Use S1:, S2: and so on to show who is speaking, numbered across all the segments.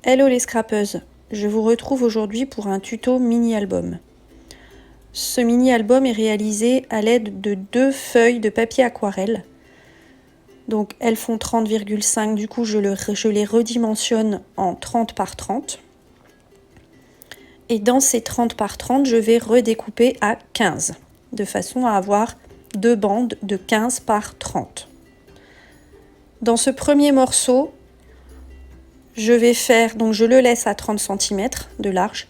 S1: Hello les scrapeuses, je vous retrouve aujourd'hui pour un tuto mini-album. Ce mini-album est réalisé à l'aide de 2 feuilles de papier aquarelle. Donc elles font 30,5, du coup je les redimensionne en 30 par 30. Et dans ces 30 par 30, je vais redécouper à 15, de façon à avoir 2 bandes de 15 par 30. Dans ce premier morceau, je le laisse à 30 cm de large.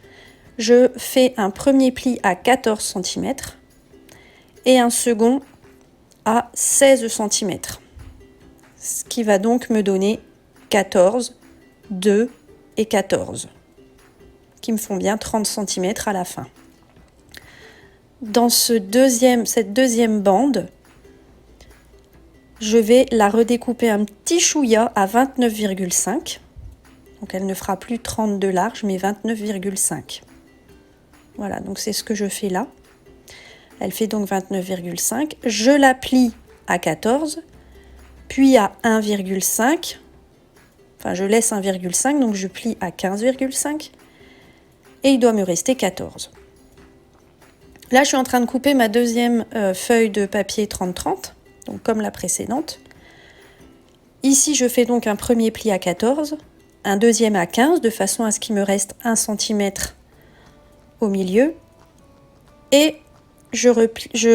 S1: Je fais un premier pli à 14 cm et un second à 16 cm. Ce qui va donc me donner 14, 2 et 14, qui me font bien 30 cm à la fin. Dans cette deuxième bande, je vais la redécouper un petit chouïa à 29,5. Donc elle ne fera plus 30 de large, mais 29,5. Voilà, donc c'est ce que je fais là. Elle fait donc 29,5. Je la plie à 14, puis à 1,5. Enfin, je laisse 1,5, donc je plie à 15,5. Et il doit me rester 14. Là, je suis en train de couper ma deuxième feuille de papier 30-30, donc comme la précédente. Ici, je fais donc un premier pli à 14, un deuxième à 15, de façon à ce qu'il me reste 1 cm au milieu. Et je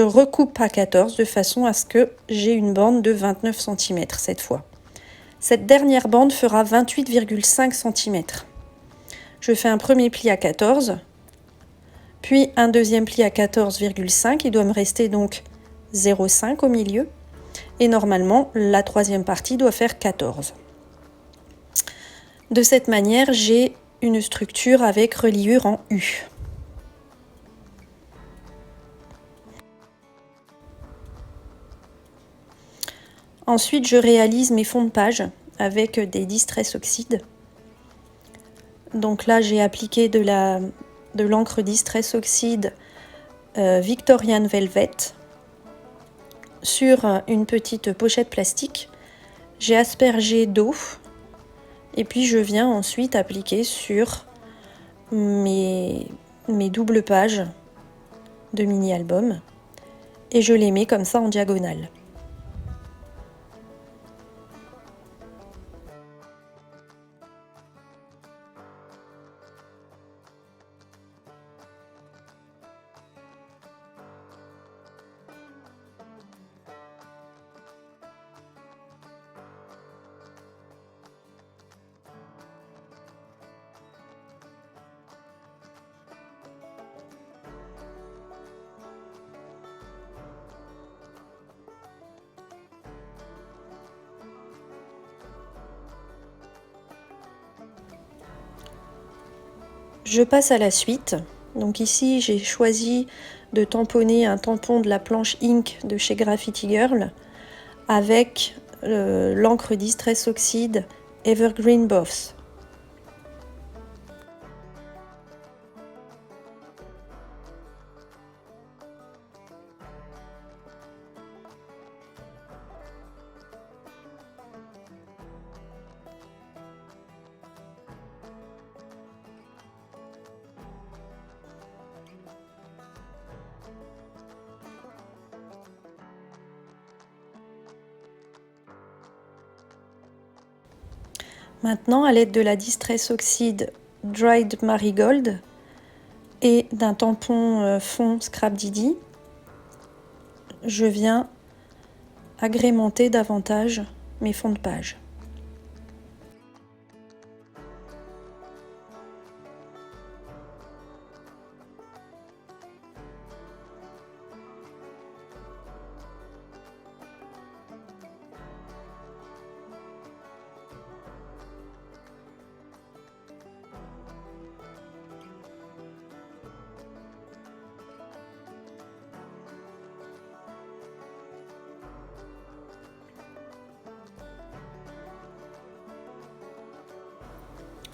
S1: recoupe à 14 de façon à ce que j'ai une bande de 29 cm cette fois. Cette dernière bande fera 28,5 cm. Je fais un premier pli à 14, puis un deuxième pli à 14,5. Il doit me rester donc 0,5 au milieu. Et normalement, la troisième partie doit faire 14. De cette manière, j'ai une structure avec reliure en U. Ensuite, je réalise mes fonds de page avec des Distress Oxide. Donc là, j'ai appliqué de l'encre Distress Oxide Victorian Velvet sur une petite pochette plastique. J'ai aspergé d'eau et puis je viens ensuite appliquer sur mes doubles pages de mini-album et je les mets comme ça en diagonale. Je passe à la suite. Donc ici, j'ai choisi de tamponner un tampon de la planche Ink de chez Graffiti Girl avec l'encre Distress Oxide Evergreen Buffs. Maintenant, à l'aide de la Distress Oxide Dried Marigold et d'un tampon fond Scrap Didi, je viens agrémenter davantage mes fonds de page.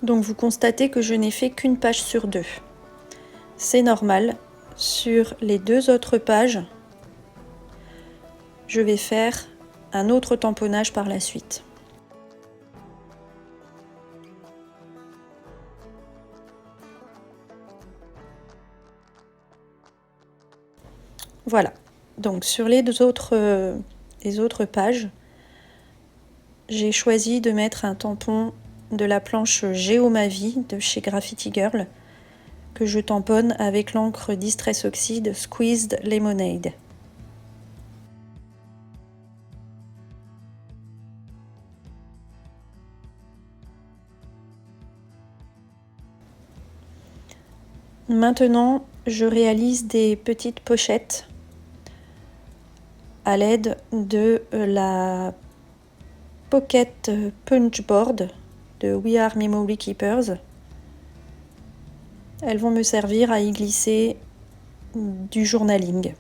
S1: Donc vous constatez que je n'ai fait qu'une page sur 2. C'est normal. Sur les 2 autres pages, je vais faire un autre tamponnage par la suite. Voilà, donc sur les autres pages, j'ai choisi de mettre un tampon de la planche Geomavie de chez Graffiti Girl que je tamponne avec l'encre Distress Oxide Squeezed Lemonade. Maintenant, je réalise des petites pochettes à l'aide de la Pocket Punchboard de We Are Memory Keepers. Elles vont me servir à y glisser du journaling.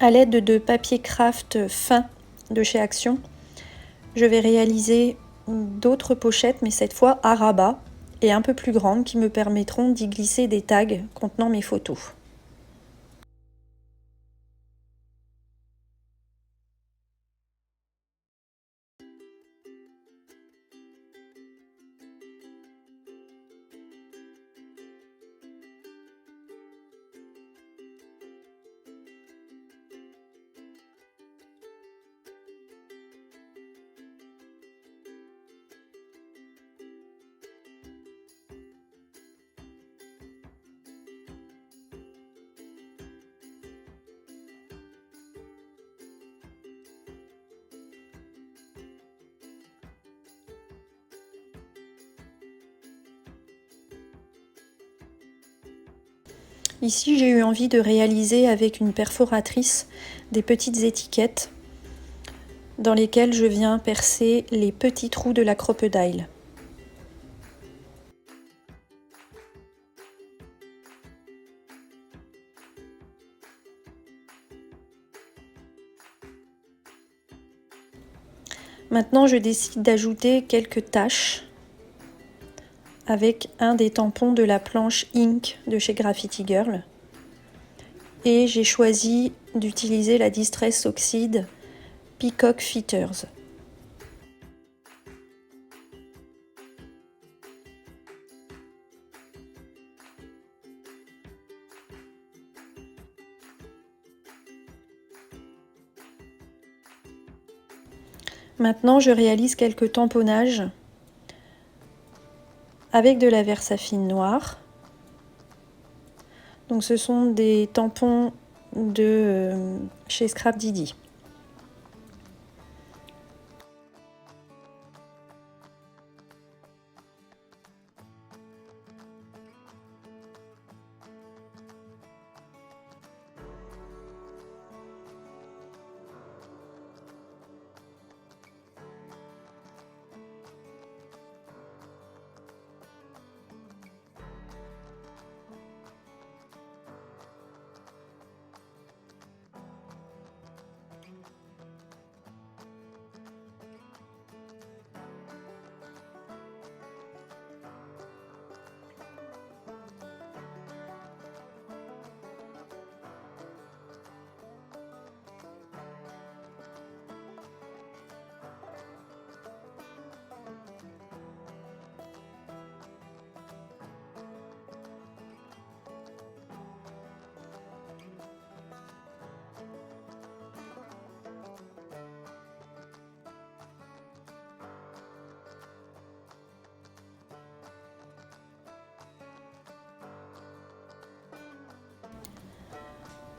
S1: À l'aide de papier craft fin de chez Action, je vais réaliser d'autres pochettes, mais cette fois à rabat et un peu plus grandes, qui me permettront d'y glisser des tags contenant mes photos. Ici, j'ai eu envie de réaliser avec une perforatrice des petites étiquettes dans lesquelles je viens percer les petits trous de la crocodile. Maintenant, je décide d'ajouter quelques taches avec un des tampons de la planche Ink de chez Graffiti Girl. Et j'ai choisi d'utiliser la Distress Oxide Peacock Fitters. Maintenant, je réalise quelques tamponnages avec de la Versafine noire. Donc ce sont des tampons de chez Scrap Didi.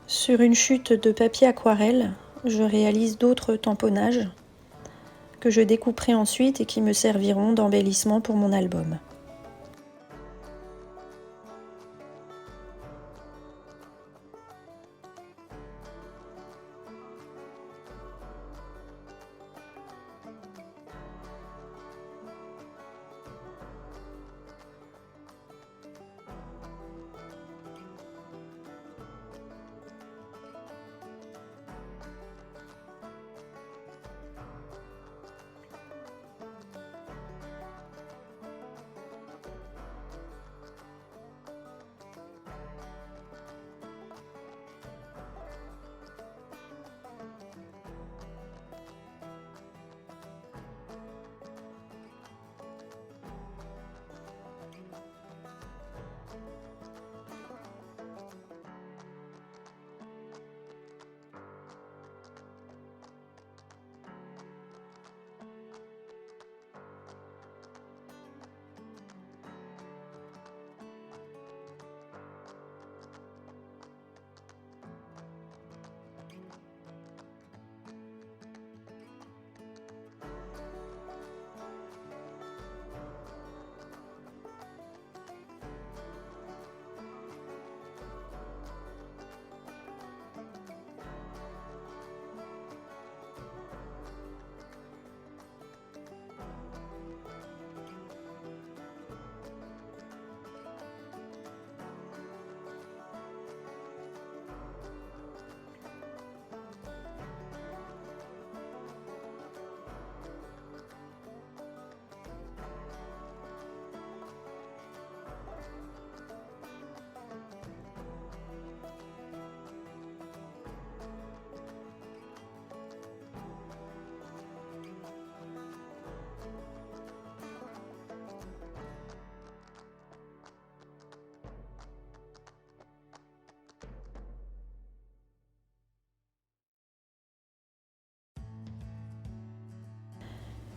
S1: Sur une chute de papier aquarelle, je réalise d'autres tamponnages que je découperai ensuite et qui me serviront d'embellissement pour mon album.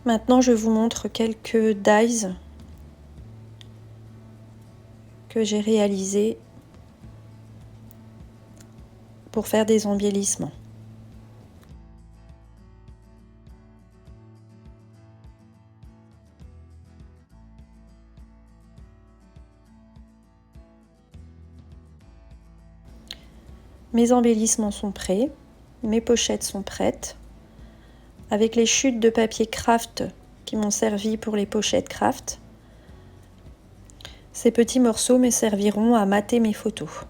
S1: Maintenant, je vous montre quelques dies que j'ai réalisés pour faire des embellissements. Mes embellissements sont prêts, mes pochettes sont prêtes. Avec les chutes de papier craft qui m'ont servi pour les pochettes craft, ces petits morceaux me serviront à mater mes photos.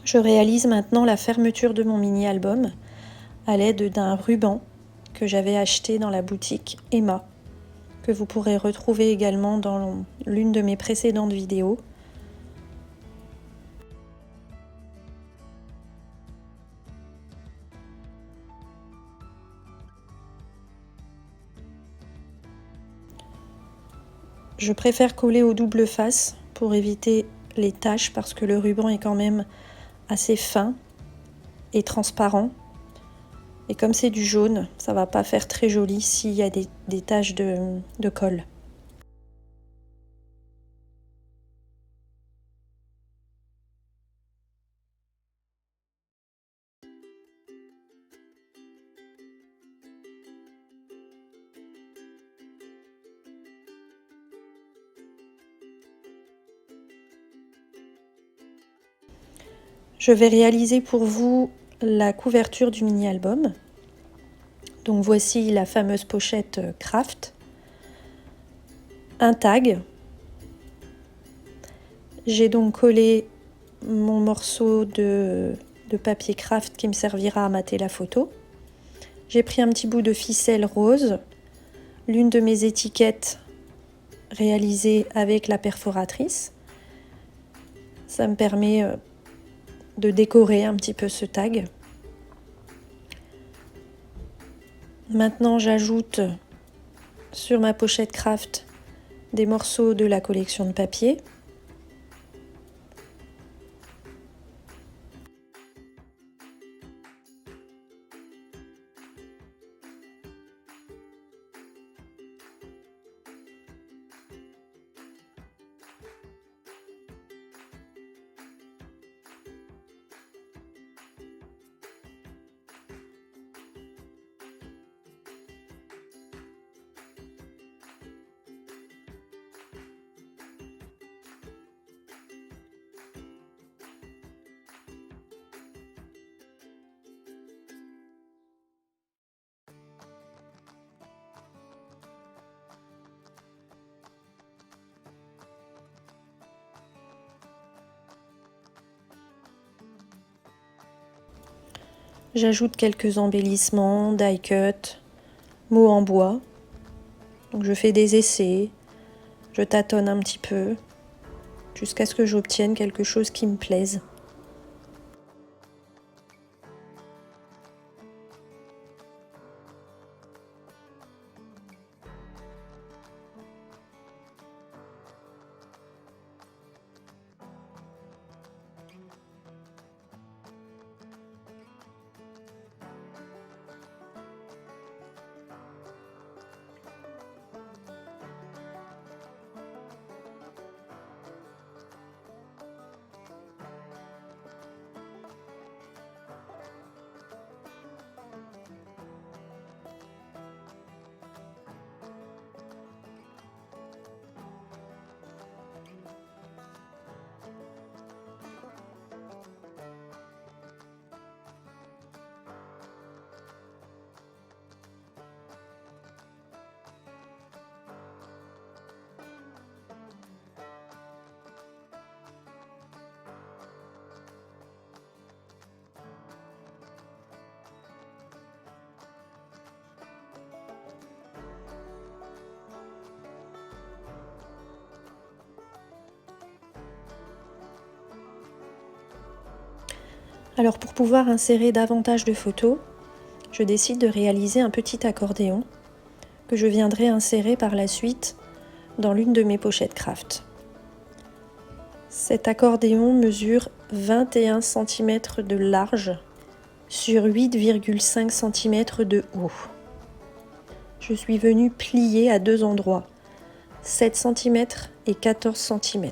S1: Je réalise maintenant la fermeture de mon mini-album à l'aide d'un ruban que j'avais acheté dans la boutique Emma, que vous pourrez retrouver également dans l'une de mes précédentes vidéos. Je préfère coller au double face pour éviter les taches parce que le ruban est quand même assez fin et transparent. Et comme c'est du jaune, ça va pas faire très joli s'il y a des taches de colle. Je vais réaliser pour vous la couverture du mini-album. Donc voici la fameuse pochette craft. Un tag. J'ai donc collé mon morceau de papier craft qui me servira à mater la photo. J'ai pris un petit bout de ficelle rose, l'une de mes étiquettes réalisées avec la perforatrice. Ça me permet de décorer un petit peu ce tag. Maintenant, j'ajoute sur ma pochette craft des morceaux de la collection de papier. J'ajoute quelques embellissements, die cut, mots en bois. Donc je fais des essais, je tâtonne un petit peu jusqu'à ce que j'obtienne quelque chose qui me plaise. Alors pour pouvoir insérer davantage de photos, je décide de réaliser un petit accordéon que je viendrai insérer par la suite dans l'une de mes pochettes craft. Cet accordéon mesure 21 cm de large sur 8,5 cm de haut. Je suis venue plier à deux endroits, 7 cm et 14 cm.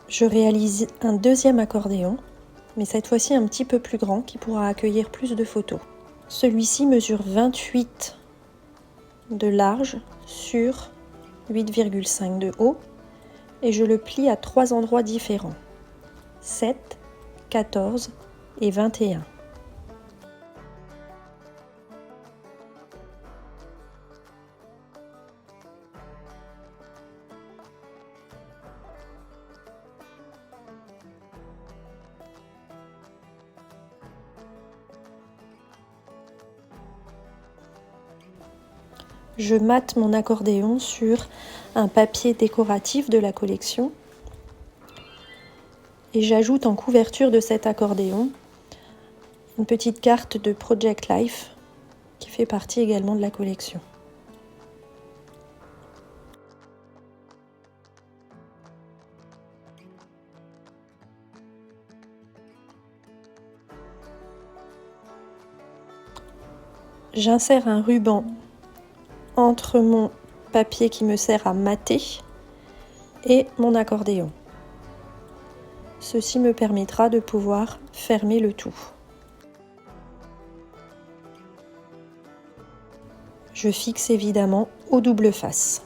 S1: Je réalise un deuxième accordéon, mais cette fois-ci un petit peu plus grand qui pourra accueillir plus de photos. Celui-ci mesure 28 de large sur 8,5 de haut et je le plie à 3 endroits différents, 7, 14 et 21. Je mate mon accordéon sur un papier décoratif de la collection et j'ajoute en couverture de cet accordéon une petite carte de Project Life qui fait partie également de la collection. J'insère un ruban entre mon papier qui me sert à mater et mon accordéon. Ceci me permettra de pouvoir fermer le tout. Je fixe évidemment au double face.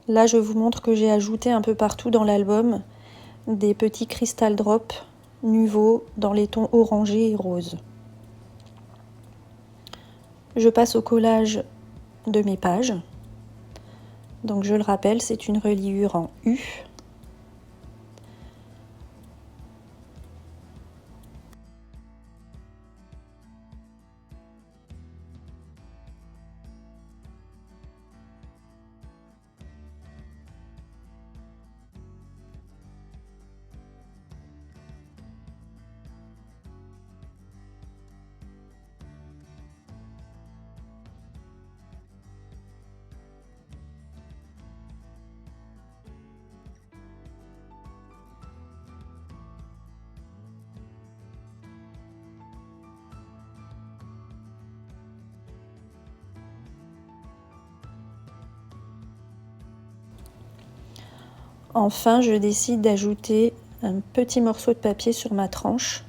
S1: Là, je vous montre que j'ai ajouté un peu partout dans l'album des petits crystal drops Nuvo dans les tons orangés et roses. Je passe au collage de mes pages. Donc je le rappelle, c'est une reliure en U. Enfin, je décide d'ajouter un petit morceau de papier sur ma tranche.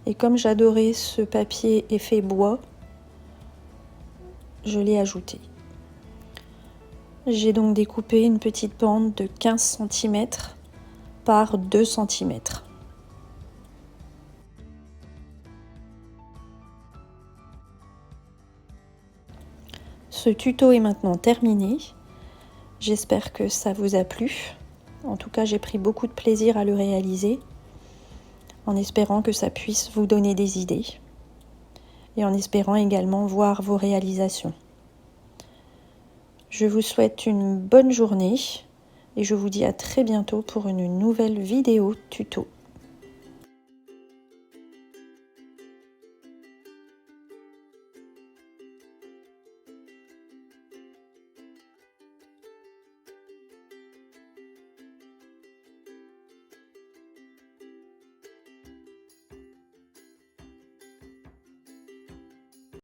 S1: Et comme j'adorais ce papier effet bois, je l'ai ajouté. J'ai donc découpé une petite bande de 15 cm par 2 cm. Ce tuto est maintenant terminé. J'espère que ça vous a plu. En tout cas, j'ai pris beaucoup de plaisir à le réaliser, en espérant que ça puisse vous donner des idées et en espérant également voir vos réalisations. Je vous souhaite une bonne journée et je vous dis à très bientôt pour une nouvelle vidéo tuto.